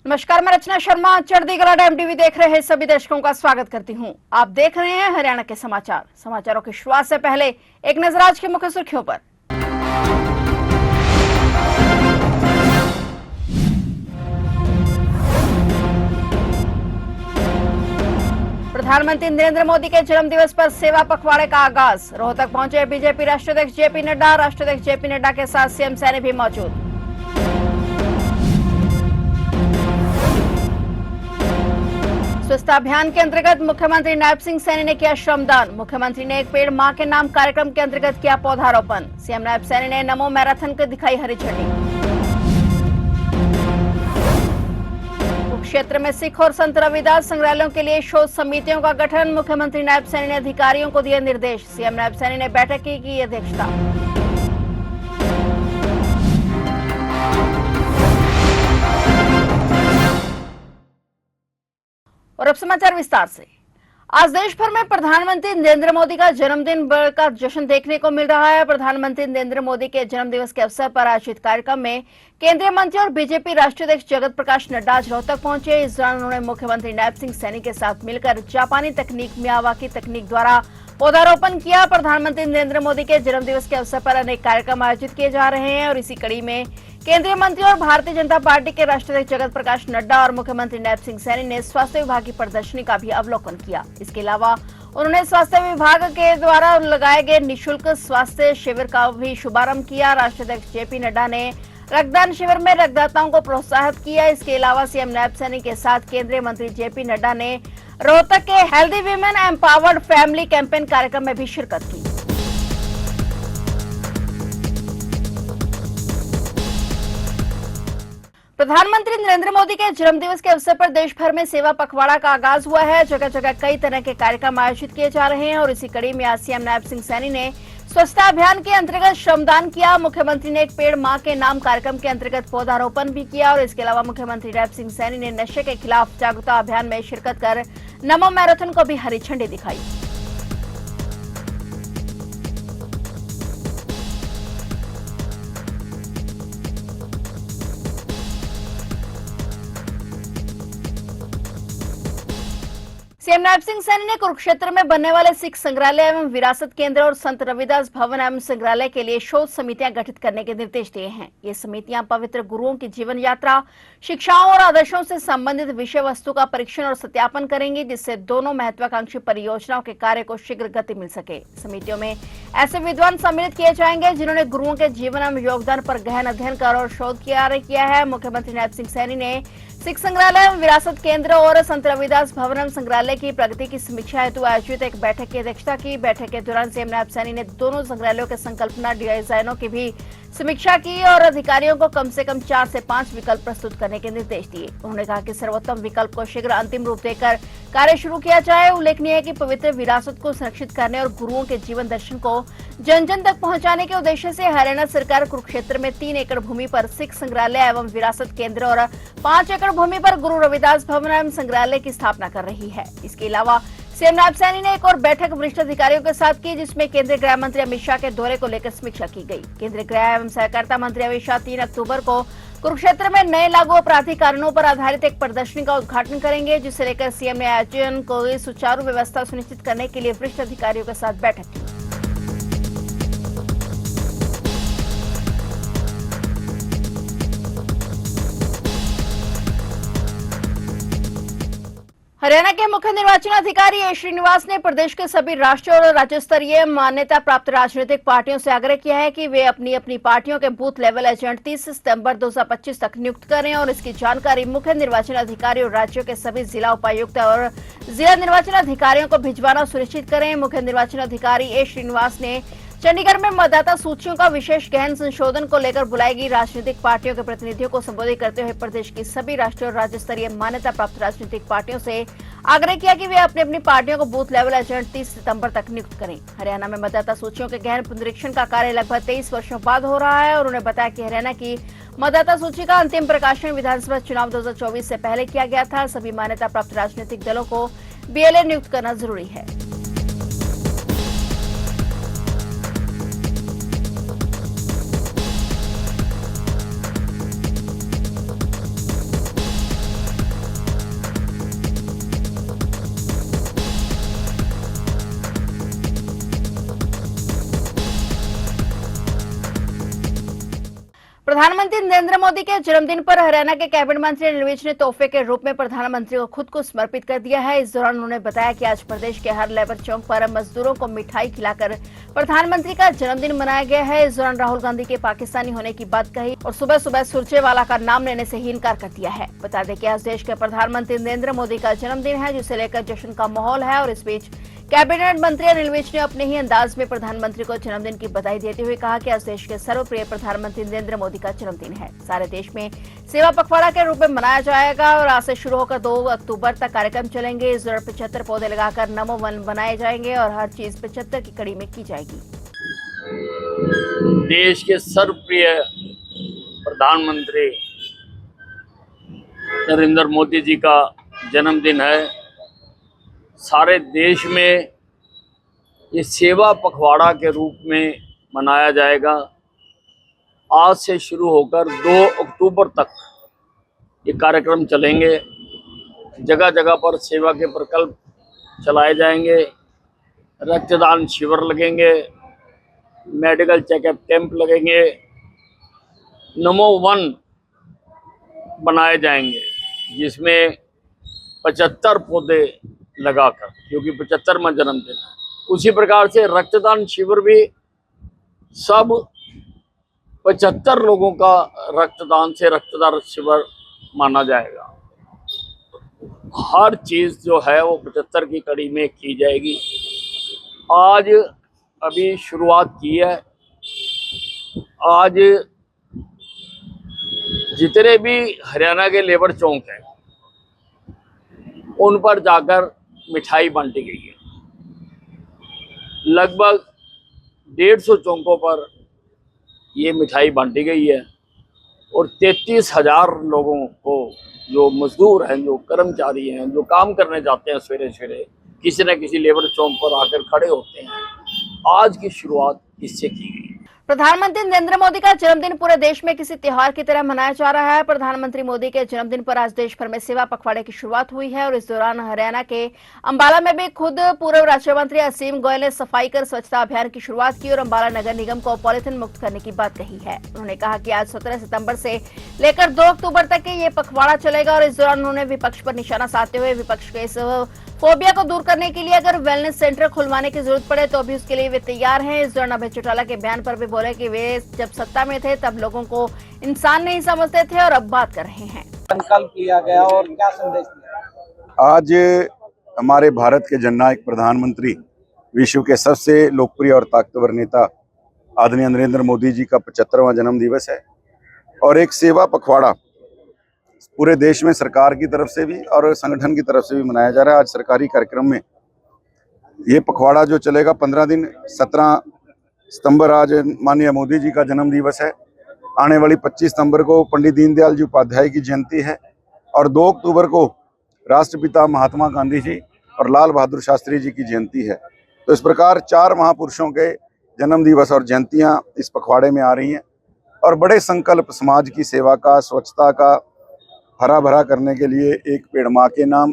नमस्कार, मैं रचना शर्मा चढ़ती कला टाइम टीवी देख रहे सभी दर्शकों का स्वागत करती हूं। आप देख रहे हैं हरियाणा के समाचारों की शुरुआत से पहले एक नजर आज की मुख्य सुर्खियों पर। प्रधानमंत्री नरेंद्र मोदी के जन्मदिवस पर सेवा पखवाड़े का आगाज। रोहतक पहुंचे बीजेपी राष्ट्रीय अध्यक्ष जेपी नड्डा। राष्ट्रीय अध्यक्ष जेपी नड्डा के साथ सीएम सैनी भी मौजूद। स्वच्छता अभियान के अंतर्गत मुख्यमंत्री नायब सिंह सैनी ने किया श्रमदान। मुख्यमंत्री ने एक पेड़ मां के नाम कार्यक्रम के अंतर्गत किया पौधारोपण। सीएम नायब सैनी ने नमो मैराथन को दिखाई हरी झंडी। कुरुक्षेत्र में सिख और संत रविदास संग्रहालयों के लिए शोध समितियों का गठन। मुख्यमंत्री नायब सैनी ने अधिकारियों को दिए निर्देश। सीएम नायब सैनी ने बैठक की अध्यक्षता। और अब समाचार विस्तार से। आज देश भर में प्रधानमंत्री नरेंद्र मोदी का जन्मदिन का जश्न देखने को मिल रहा है। प्रधानमंत्री नरेंद्र मोदी के जन्मदिवस के अवसर पर आयोजित कार्यक्रम में केंद्रीय मंत्री और बीजेपी राष्ट्रीय अध्यक्ष जगत प्रकाश नड्डा आज रोहतक पहुंचे। इस दौरान उन्होंने मुख्यमंत्री नायब सिंह सैनी के साथ मिलकर जापानी तकनीक मियावाकी तकनीक द्वारा पौधारोपण किया। प्रधानमंत्री नरेंद्र मोदी के जन्मदिवस के अवसर पर अनेक कार्यक्रम आयोजित किए जा रहे हैं और इसी कड़ी में केंद्रीय मंत्री और भारतीय जनता पार्टी के राष्ट्रीय अध्यक्ष जगत प्रकाश नड्डा और मुख्यमंत्री नायब सिंह सैनी ने स्वास्थ्य विभाग की प्रदर्शनी का भी अवलोकन किया। इसके अलावा उन्होंने स्वास्थ्य विभाग के द्वारा लगाए गए निःशुल्क स्वास्थ्य शिविर का भी शुभारंभ किया। राष्ट्रीय अध्यक्ष जेपी नड्डा ने रक्तदान शिविर में रक्तदाताओं को प्रोत्साहित किया। इसके अलावा सीएम नायब सैनी के साथ केंद्रीय मंत्री जेपी नड्डा ने रोहतक के healthy women empowered family campaign कार्यक्रम में भी शिरकत की। प्रधानमंत्री नरेंद्र मोदी के जन्मदिवस के अवसर पर देश भर में सेवा पखवाड़ा का आगाज हुआ है। जगह जगह कई तरह के कार्यक्रम आयोजित किए जा रहे हैं और इसी कड़ी में आज सीएम नायब सिंह सैनी ने स्वच्छता अभियान के अंतर्गत श्रमदान किया। मुख्यमंत्री ने एक पेड़ मां के नाम कार्यक्रम के अंतर्गत पौधारोपण भी किया और इसके अलावा मुख्यमंत्री नायब सिंह सैनी ने नशे के खिलाफ जागरूकता अभियान में शिरकत कर नमो मैराथन को भी हरी झंडी दिखाई। सीएम नायब सिंह सैनी ने कुरुक्षेत्र में बनने वाले सिख संग्रहालय एवं विरासत केंद्र और संत रविदास भवन एवं संग्रहालय के लिए शोध समितियां गठित करने के निर्देश दिए हैं। ये समितियां पवित्र गुरुओं की जीवन यात्रा, शिक्षाओं और आदर्शों से संबंधित विषय वस्तु का परीक्षण और सत्यापन करेंगी, जिससे दोनों महत्वाकांक्षी परियोजनाओं के कार्य को शीघ्र गति मिल सके। समितियों में ऐसे विद्वान सम्मिलित किए जाएंगे जिन्होंने गुरुओं के जीवन एवं योगदान पर गहन अध्ययन कर और शोध किया है। मुख्यमंत्री नायब सिंह सैनी ने सिख संग्रहालय एवं विरासत केंद्र और संत रविदास भवन एवं संग्रहालय की प्रगति की समीक्षा हेतु आयोजित एक बैठक की अध्यक्षता की। बैठक के दौरान सीएम नायब सैनी ने दोनों संग्रहालयों के संकल्पना डिजाइनों की भी समीक्षा की और अधिकारियों को कम से कम 4 से 5 विकल्प प्रस्तुत करने के निर्देश दिए। उन्होंने कहा कि सर्वोत्तम विकल्प को शीघ्र अंतिम रूप देकर कार्य शुरू किया जाए। उल्लेखनीय है कि पवित्र विरासत को संरक्षित करने और गुरुओं के जीवन दर्शन को जन जन तक पहुंचाने के उद्देश्य से हरियाणा सरकार कुरुक्षेत्र में 3 एकड़ भूमि पर सिख संग्रहालय एवं विरासत केंद्र और 5 एकड़ भूमि पर गुरु रविदास भवन एवं संग्रहालय की स्थापना कर रही है। इसके अलावा सीएम नायब सैनी ने एक और बैठक वरिष्ठ अधिकारियों के साथ की, जिसमें केंद्रीय गृह मंत्री अमित शाह के दौरे को लेकर समीक्षा की गई। केंद्रीय गृह एवं सहकारिता मंत्री अमित शाह 3 अक्टूबर को कुरुक्षेत्र में नए लागू आपराधिक कानूनों पर आधारित एक प्रदर्शनी का उद्घाटन करेंगे, जिसे लेकर सीएम ने आयोजन को सुचारू व्यवस्था सुनिश्चित करने के लिए वरिष्ठ अधिकारियों के साथ बैठक की। हरियाणा के मुख्य निर्वाचन अधिकारी ए श्रीनिवास ने प्रदेश के सभी राष्ट्रीय और राज्य स्तरीय मान्यता प्राप्त राजनीतिक पार्टियों से आग्रह किया है कि वे अपनी अपनी पार्टियों के बूथ लेवल एजेंट 30 सितंबर 2025 तक नियुक्त करें और इसकी जानकारी मुख्य निर्वाचन अधिकारी और राज्यों के सभी जिला उपायुक्त और जिला निर्वाचन अधिकारियों को भिजवाना सुनिश्चित करें। मुख्य निर्वाचन अधिकारी ए श्रीनिवास ने चंडीगढ़ में मतदाता सूचियों का विशेष गहन संशोधन को लेकर बुलाई गई राजनीतिक पार्टियों के प्रतिनिधियों को संबोधित करते हुए प्रदेश की सभी राष्ट्रीय और राज्य स्तरीय मान्यता प्राप्त राजनीतिक पार्टियों से आग्रह किया कि वे अपनी अपनी पार्टियों को बूथ लेवल एजेंट 30 सितंबर तक नियुक्त करें। हरियाणा में मतदाता सूचियों के गहन पुनरीक्षण का कार्य लगभग 23 वर्षों बाद हो रहा है और उन्होंने बताया कि हरियाणा की मतदाता सूची का अंतिम प्रकाशन विधानसभा चुनाव 2024 से पहले किया गया था। सभी मान्यता प्राप्त राजनीतिक दलों को बीएलए नियुक्त करना जरूरी है। प्रधानमंत्री नरेंद्र मोदी के जन्मदिन पर हरियाणा के कैबिनेट मंत्री अनिल विज ने तोहफे के रूप में प्रधानमंत्री को खुद को समर्पित कर दिया है। इस दौरान उन्होंने बताया कि आज प्रदेश के हर लेबर चौक पर मजदूरों को मिठाई खिलाकर प्रधानमंत्री का जन्मदिन मनाया गया है। इस दौरान राहुल गांधी के पाकिस्तानी होने की बात कही और सुबह सुबह सुरजेवाला का नाम लेने से ही इनकार कर दिया है। बता दें कि आज देश के प्रधानमंत्री नरेंद्र मोदी का जन्मदिन है, जिसे लेकर जश्न का माहौल है। और इस बीच कैबिनेट मंत्री अनिल विज ने अपने ही अंदाज में प्रधानमंत्री को जन्मदिन की बधाई देते हुए कहा कि आज देश के सर्वप्रिय प्रधानमंत्री नरेंद्र मोदी का जन्मदिन है। सारे देश में सेवा पखवाड़ा के रूप में मनाया जाएगा और आज से शुरू होकर 2 अक्टूबर तक कार्यक्रम चलेंगे। इस दौरान 75 पौधे लगाकर नमो वन बनाए जाएंगे और हर चीज 75 की कड़ी में की जाएगी। देश के सर्वप्रिय प्रधानमंत्री नरेंद्र मोदी जी का जन्मदिन है। सारे देश में ये सेवा पखवाड़ा के रूप में मनाया जाएगा। आज से शुरू होकर 2 अक्टूबर तक ये कार्यक्रम चलेंगे। जगह जगह पर सेवा के प्रकल्प चलाए जाएंगे, रक्तदान शिविर लगेंगे, मेडिकल चेकअप कैंप लगेंगे, नमो वन बनाए जाएंगे जिसमें 75 पौधे लगाकर, क्योंकि 75वां जन्मदिन है। उसी प्रकार से रक्तदान शिविर भी सब 75 लोगों का रक्तदान से रक्तदान शिविर माना जाएगा। हर चीज जो है वो 75 की कड़ी में की जाएगी। आज अभी शुरुआत की है। आज जितने भी हरियाणा के लेबर चौक हैं उन पर जाकर मिठाई बांटी गई है। लगभग 150 चौकों पर ये मिठाई बांटी गई है और 33,000 लोगों को, जो मजदूर हैं, जो कर्मचारी हैं, जो काम करने जाते हैं, सवेरे सवेरे किसी न किसी लेबर चौक पर आकर खड़े होते हैं, आज की शुरुआत इससे की गई। प्रधानमंत्री नरेंद्र मोदी का जन्मदिन पूरे देश में किसी त्योहार की तरह मनाया जा रहा है। प्रधानमंत्री मोदी के जन्मदिन पर आज देश भर में सेवा पखवाड़े की शुरुआत हुई है और इस दौरान हरियाणा के अंबाला में भी खुद पूर्व राज्य मंत्री असीम गोयल ने सफाई कर स्वच्छता अभियान की शुरुआत की और अंबाला नगर निगम को पॉलिथीन मुक्त करने की बात कही है। उन्होंने कहा कि आज 17 सितंबर से लेकर 2 अक्टूबर तक ये पखवाड़ा चलेगा और इस दौरान उन्होंने विपक्ष पर निशाना साधते हुए विपक्ष के इस फोबिया को दूर करने के लिए अगर वेलनेस सेंटर खुलवाने की जरूरत पड़े तो अभी उसके लिए वे तैयार हैं। इस दौरान अभय चौटाला के बयान पर भी बोले कि वे जब सत्ता में थे तब लोगों को इंसान नहीं समझते थे और अब बात कर रहे हैं। संकल्प लिया गया और क्या संदेश दिया? आज हमारे भारत के जननायक प्रधानमंत्री, विश्व के सबसे लोकप्रिय और ताकतवर नेता आदरणीय नरेंद्र मोदी जी का 75वां जन्म दिवस है और एक सेवा पखवाड़ा पूरे देश में सरकार की तरफ से भी और संगठन की तरफ से भी मनाया जा रहा है। आज सरकारी कार्यक्रम में ये पखवाड़ा जो चलेगा 15 दिन, 17 सितंबर आज माननीय मोदी जी का जन्म दिवस है। आने वाली 25 सितंबर को पंडित दीनदयाल जी उपाध्याय की जयंती है और 2 अक्टूबर को राष्ट्रपिता महात्मा गांधी जी और लाल बहादुर शास्त्री जी की जयंती है। तो इस प्रकार 4 महापुरुषों के जन्म दिवस और जयंतियाँ इस पखवाड़े में आ रही हैं और बड़े संकल्प समाज की सेवा का, स्वच्छता का, हरा भरा करने के लिए, एक पेड़ माँ के नाम,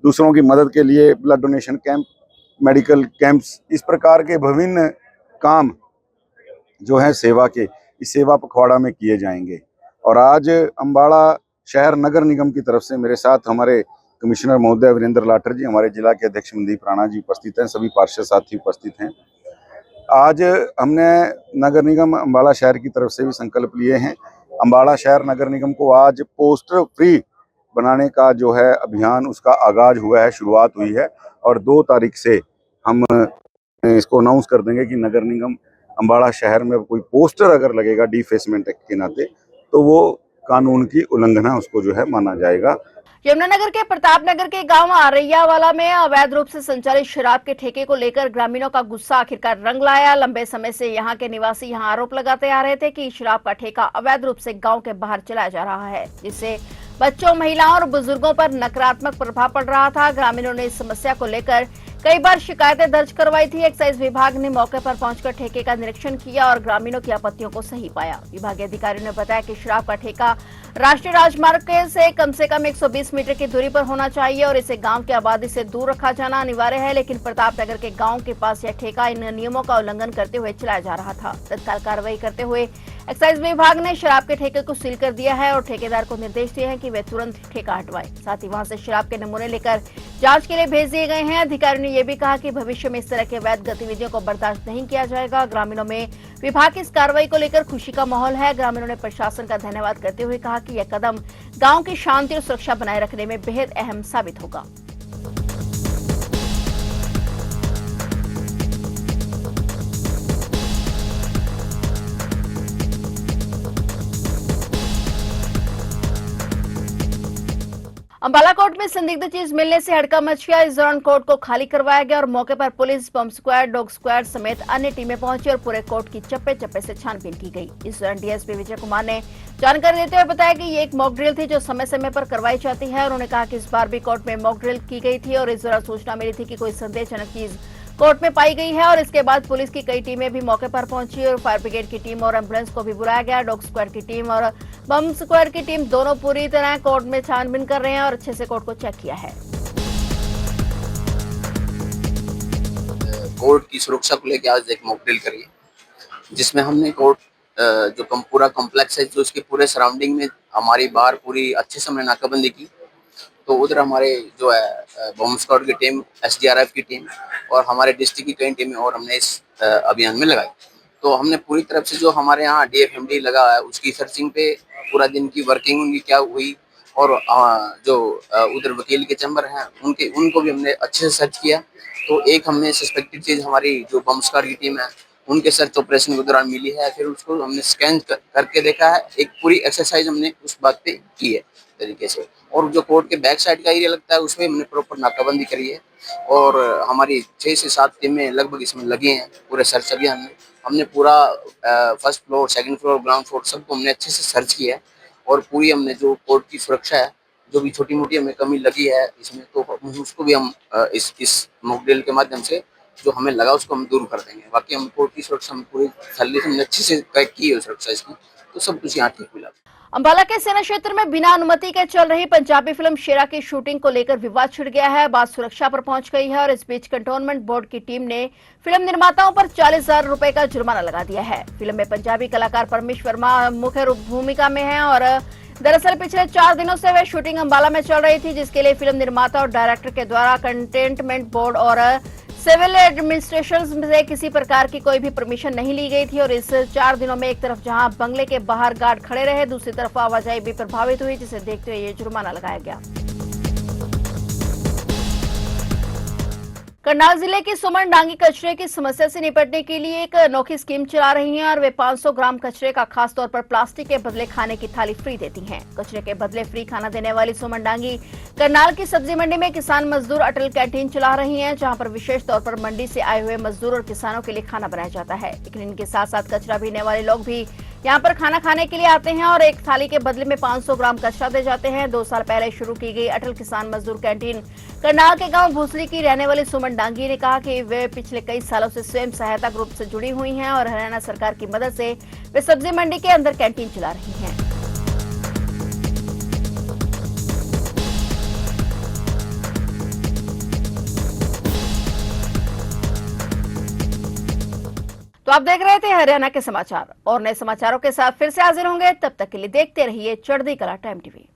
दूसरों की मदद के लिए blood donation camp, medical camps, इस प्रकार के विभिन्न काम जो है सेवा के, इस सेवा पखवाड़ा में किए जाएंगे। और आज अम्बाड़ा शहर नगर निगम की तरफ से मेरे साथ हमारे कमिश्नर महोदय वीरेंद्र लाठर जी, हमारे जिला के अध्यक्ष मनदीप राणा जी उपस्थित हैं, सभी पार्षद साथी उपस्थित हैं। आज हमने नगर निगम अम्बाड़ा शहर की तरफ से भी संकल्प लिए हैं। अम्बाड़ा शहर नगर निगम को आज पोस्टर फ्री बनाने का जो है अभियान, उसका आगाज हुआ है, शुरुआत हुई है और 2 तारीख से हम इसको अनाउंस कर देंगे कि नगर निगम अम्बाड़ा शहर में कोई पोस्टर अगर लगेगा डिफेसमेंट एक्ट के नाते तो वो कानून की उल्लंघना उसको जो है माना जाएगा। यमुनानगर के प्रतापनगर के गांव आरैयावाला में अवैध रूप से संचालित शराब के ठेके को लेकर ग्रामीणों का गुस्सा आखिरकार रंग लाया। लंबे समय से यहां के निवासी यहां आरोप लगाते आ रहे थे कि शराब का ठेका अवैध रूप से गांव के बाहर चलाया जा रहा है, जिससे बच्चों, महिलाओं और बुजुर्गों पर नकारात्मक प्रभाव पड़ रहा था। ग्रामीणों ने इस समस्या को लेकर कई बार शिकायतें दर्ज करवाई थी। एक्साइज विभाग ने मौके पर पहुंचकर ठेके का निरीक्षण किया और ग्रामीणों की आपत्तियों को सही पाया। विभागीय अधिकारियों ने बताया कि शराब का ठेका राष्ट्रीय राजमार्ग से कम 120 मीटर की दूरी पर होना चाहिए और इसे गांव की आबादी से दूर रखा जाना अनिवार्य है, लेकिन प्रतापनगर के गांव के पास यह ठेका इन नियमों का उल्लंघन करते हुए चलाया जा रहा था। तत्काल कार्रवाई करते हुए एक्साइज विभाग ने शराब के ठेके को सील कर दिया है और ठेकेदार को निर्देश दिए हैं कि वे तुरंत ठेका हटवाएं। साथ ही वहां से शराब के नमूने लेकर जांच के लिए भेज दिए गए हैं। अधिकारियों ने यह भी कहा कि भविष्य में इस तरह के वैध गतिविधियों को बर्दाश्त नहीं किया जाएगा। ग्रामीणों में विभाग की इस कार्रवाई को लेकर खुशी का माहौल है। ग्रामीणों ने प्रशासन का धन्यवाद करते हुए कहा कि यह कदम गाँव की शांति और सुरक्षा बनाए रखने में बेहद अहम साबित होगा। अंबाला कोर्ट में संदिग्ध चीज मिलने से हड़कंप मच गया। इस दौरान कोर्ट को खाली करवाया गया और मौके पर पुलिस, बम स्क्वाड, डॉग स्क्वाड समेत अन्य टीमें पहुंची और पूरे कोर्ट की चप्पे चप्पे से छानबीन की गई। इस दौरान डीएसपी विजय कुमार ने जानकारी देते हुए बताया कि ये एक मॉक ड्रिल थी जो समय समय पर करवाई जाती है। उन्होंने कहा कि इस बार भी कोर्ट में मॉक ड्रिल की गई थी और इस दौरान सूचना मिली थी कि कोई संदेहजनक चीज कोर्ट में पाई गई है और इसके बाद पुलिस की कई टीमें भी मौके पर पहुंची और फायर ब्रिगेड की टीम और एम्बुलेंस को भी बुलाया गया। डॉग स्क्वाड की टीम और बम स्क्वाड की टीम दोनों पूरी तरह कोर्ट में छानबीन कर रहे हैं और अच्छे से कोर्ट को चेक किया है। कोर्ट की सुरक्षा को लेकर आज एक मॉक ड्रिल करी है, जिसमें हमने कोर्ट जो पूरा कॉम्प्लेक्स है, जो उसके पूरे सराउंडिंग में हमारी बाहर पूरी अच्छे से हमने नाकाबंदी की। तो उधर हमारे जो है बम स्क्वाड की टीम, एसडीआरएफ की टीम और हमारे डिस्ट्रिक्ट की कई टीमें और हमने इस अभियान में लगाई। तो हमने पूरी तरफ से जो हमारे यहाँ डीएफएमडी लगा है उसकी सर्चिंग पे पूरा दिन की वर्किंग उनकी क्या हुई और जो उधर वकील के चैम्बर हैं उनको भी हमने अच्छे से सर्च किया। तो एक हमने सस्पेक्टेड चीज हमारी जो बम स्क्वाड की टीम है उनके सर्च ऑपरेशन के दौरान मिली है। फिर उसको हमने स्कैन करके देखा है। एक पूरी एक्सरसाइज हमने उस बात पे की है तरीके से। और जो कोर्ट के बैक साइड का एरिया लगता है उसमें हमने प्रॉपर नाकाबंदी करी है और हमारी 6 से 7 टीमें लगभग इसमें लगी हैं पूरे सर्च अभियान में। हमने पूरा first floor, second floor, ground floor सबको हमने अच्छे से सर्च किया है और पूरी हमने जो कोर्ट की सुरक्षा है, जो भी छोटी मोटी हमें कमी लगी है इसमें, तो उसको भी हम इस मॉक ड्रिल के माध्यम से जो हमें लगा उसको हम दूर कर देंगे। बाकी हम कोर्ट की सुरक्षा में पूरी सैलरी हमने अच्छे से की है सुरक्षा इसकी, तो सब कुछ यहाँ ठीक मिला। अंबाला के सेना क्षेत्र में बिना अनुमति के चल रही पंजाबी फिल्म शेरा की शूटिंग को लेकर विवाद छिड़ गया है। बात सुरक्षा पर पहुंच गई है और इस बीच कंटोनमेंट बोर्ड की टीम ने फिल्म निर्माताओं पर 40,000 रुपए का जुर्माना लगा दिया है। फिल्म में पंजाबी कलाकार परमेश वर्मा मुख्य भूमिका में है और दरअसल पिछले 4 दिनों से वह शूटिंग अंबाला में चल रही थी, जिसके लिए फिल्म निर्माता और डायरेक्टर के द्वारा कंटेनमेंट बोर्ड और सिविल एडमिनिस्ट्रेशन से किसी प्रकार की कोई भी परमिशन नहीं ली गई थी। और इस 4 दिनों में एक तरफ जहां बंगले के बाहर गार्ड खड़े रहे, दूसरी तरफ आवाजाही भी प्रभावित हुई, जिसे देखते हुए ये जुर्माना लगाया गया। करनाल जिले की सुमन डांगी कचरे की समस्या से निपटने के लिए एक अनोखी स्कीम चला रही हैं और वे 500 ग्राम कचरे का खास तौर पर प्लास्टिक के बदले खाने की थाली फ्री देती हैं। कचरे के बदले फ्री खाना देने वाली सुमन डांगी करनाल की सब्जी मंडी में किसान मजदूर अटल कैंटीन चला रही हैं, जहां पर विशेष तौर पर मंडी से आए हुए मजदूर और किसानों के लिए खाना बनाया जाता है। लेकिन इनके साथ साथ कचरा बीनने वाले लोग भी यहाँ पर खाना खाने के लिए आते हैं और एक थाली के बदले में 500 ग्राम कचरा दे जाते हैं। 2 साल पहले शुरू की गई अटल किसान मजदूर कैंटीन करनाल के गांव भूसली की रहने वाली सुमन डांगी ने कहा कि वे पिछले कई सालों से स्वयं सहायता ग्रुप से जुड़ी हुई हैं और हरियाणा सरकार की मदद से वे सब्जी मंडी के अंदर कैंटीन चला रही हैं। तो आप देख रहे थे हरियाणा के समाचार और नए समाचारों के साथ फिर से हाजिर होंगे। तब तक के लिए देखते रहिए चढ़ती कला टाइम टीवी।